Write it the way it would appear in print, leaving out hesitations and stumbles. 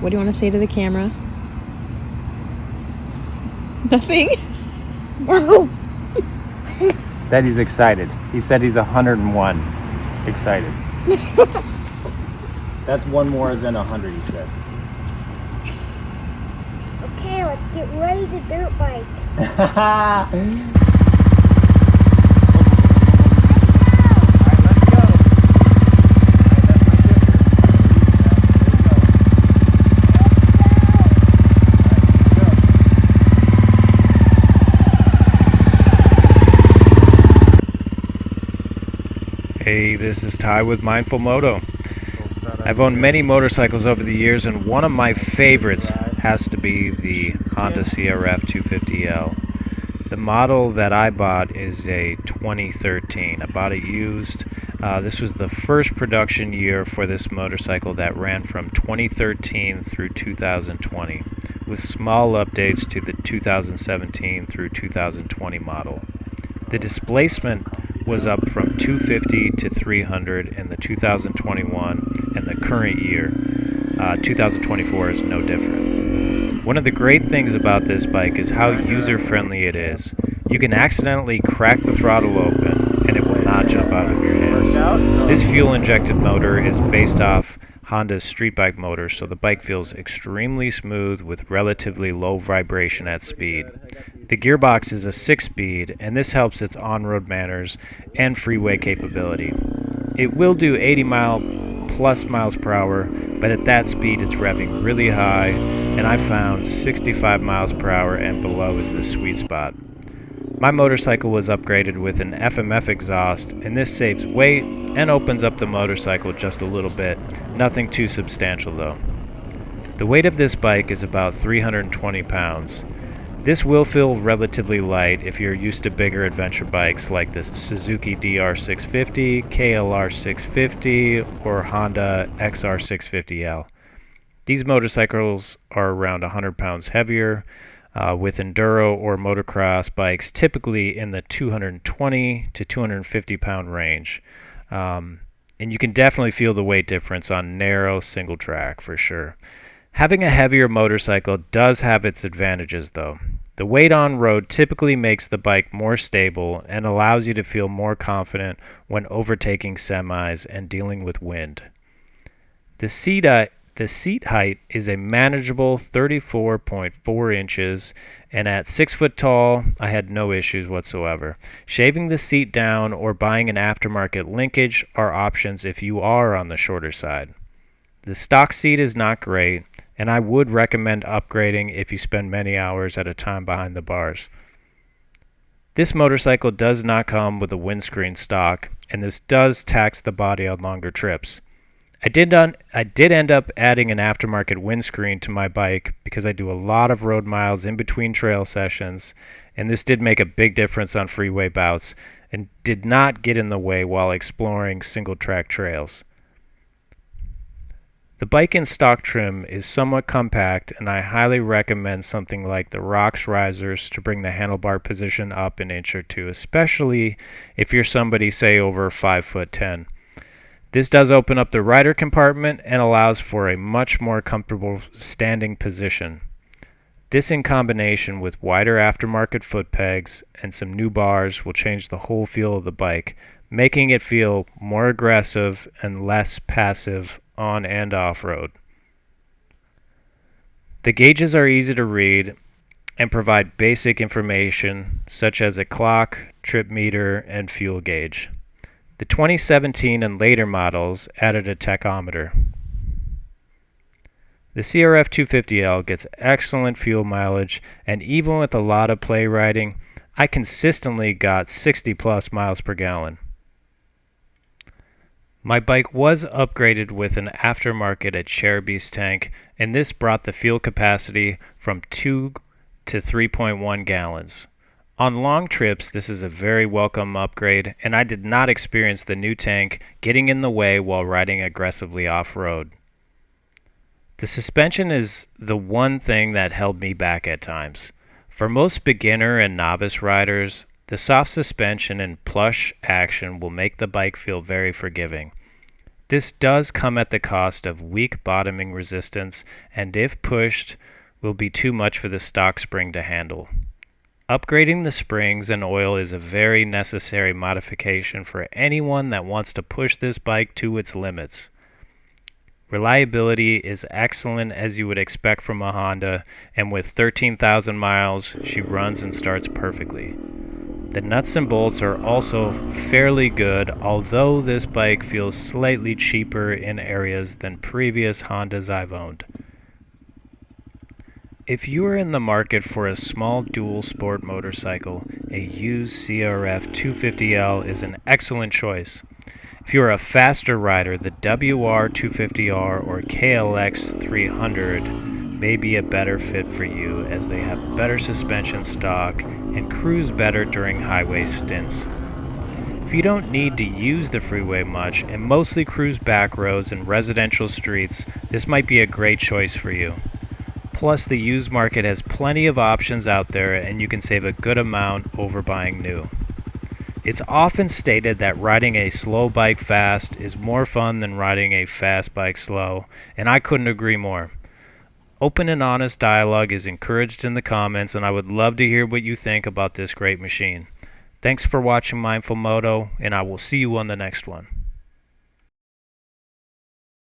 What do you want to say to the camera? Nothing? No. That he's excited. He said he's 101 excited. That's one more than 100, he said. Okay, let's get ready to dirt bike. Hey, this is Ty with Mindful Moto. I've owned many motorcycles over the years, and one of my favorites has to be the Honda CRF250L. The model that I bought is a 2013. I bought it used. This was the first production year for this motorcycle that ran from 2013 through 2020, with small updates to the 2017 through 2020 model. The displacement was up from 250 to 300 in the 2021 and the current year. 2024 is no different. One of the great things about this bike is how user-friendly it is. You can accidentally crack the throttle open and it will not jump out of your hands. This fuel-injected motor is based off Honda's street bike motor, so the bike feels extremely smooth with relatively low vibration at speed. The gearbox is a 6-speed, and this helps its on-road manners and freeway capability. It will do 80 plus miles per hour, but at that speed it's revving really high, and I found 65 miles per hour and below is the sweet spot. My motorcycle was upgraded with an FMF exhaust, and this saves weight and opens up the motorcycle just a little bit. Nothing too substantial though. The weight of this bike is about 320 pounds. This will feel relatively light if you're used to bigger adventure bikes like the Suzuki DR650, KLR650, or Honda XR650L. These motorcycles are around 100 pounds heavier, with enduro or motocross bikes typically in the 220 to 250 pound range. And you can definitely feel the weight difference on narrow single track for sure. Having a heavier motorcycle does have its advantages though. The weight on road typically makes the bike more stable and allows you to feel more confident when overtaking semis and dealing with wind. The seat height is a manageable 34.4 inches, and at 6 foot tall, I had no issues whatsoever. Shaving the seat down or buying an aftermarket linkage are options if you are on the shorter side. The stock seat is not great, and I would recommend upgrading if you spend many hours at a time behind the bars. This motorcycle does not come with a windscreen stock, and this does tax the body on longer trips. I did end up adding an aftermarket windscreen to my bike because I do a lot of road miles in between trail sessions, and this did make a big difference on freeway bouts and did not get in the way while exploring single-track trails. The bike in stock trim is somewhat compact, and I highly recommend something like the Rocks risers to bring the handlebar position up an inch or two, especially if you're somebody, say, over 5'10". This does open up the rider compartment and allows for a much more comfortable standing position. This in combination with wider aftermarket foot pegs and some new bars will change the whole feel of the bike, making it feel more aggressive and less passive on and off-road. The gauges are easy to read and provide basic information such as a clock, trip meter, and fuel gauge. The 2017 and later models added a tachometer. The CRF250L gets excellent fuel mileage, and even with a lot of play riding, I consistently got 60 plus miles per gallon. My bike was upgraded with an aftermarket at Cherubies tank, and this brought the fuel capacity from 2 to 3.1 gallons. On long trips, this is a very welcome upgrade, and I did not experience the new tank getting in the way while riding aggressively off-road. The suspension is the one thing that held me back at times. For most beginner and novice riders, the soft suspension and plush action will make the bike feel very forgiving. This does come at the cost of weak bottoming resistance, and if pushed, will be too much for the stock spring to handle. Upgrading the springs and oil is a very necessary modification for anyone that wants to push this bike to its limits. Reliability is excellent as you would expect from a Honda, and with 13,000 miles, she runs and starts perfectly. The nuts and bolts are also fairly good, although this bike feels slightly cheaper in areas than previous Hondas I've owned. If you are in the market for a small dual sport motorcycle, a used CRF 250L is an excellent choice. If you are a faster rider, the WR250R or KLX 300 may be a better fit for you, as they have better suspension stock and cruise better during highway stints. If you don't need to use the freeway much and mostly cruise back roads and residential streets, this might be a great choice for you. Plus, the used market has plenty of options out there, and you can save a good amount over buying new. It's often stated that riding a slow bike fast is more fun than riding a fast bike slow, and I couldn't agree more. Open and honest dialogue is encouraged in the comments, and I would love to hear what you think about this great machine. Thanks for watching Mindful Moto, and I will see you on the next one.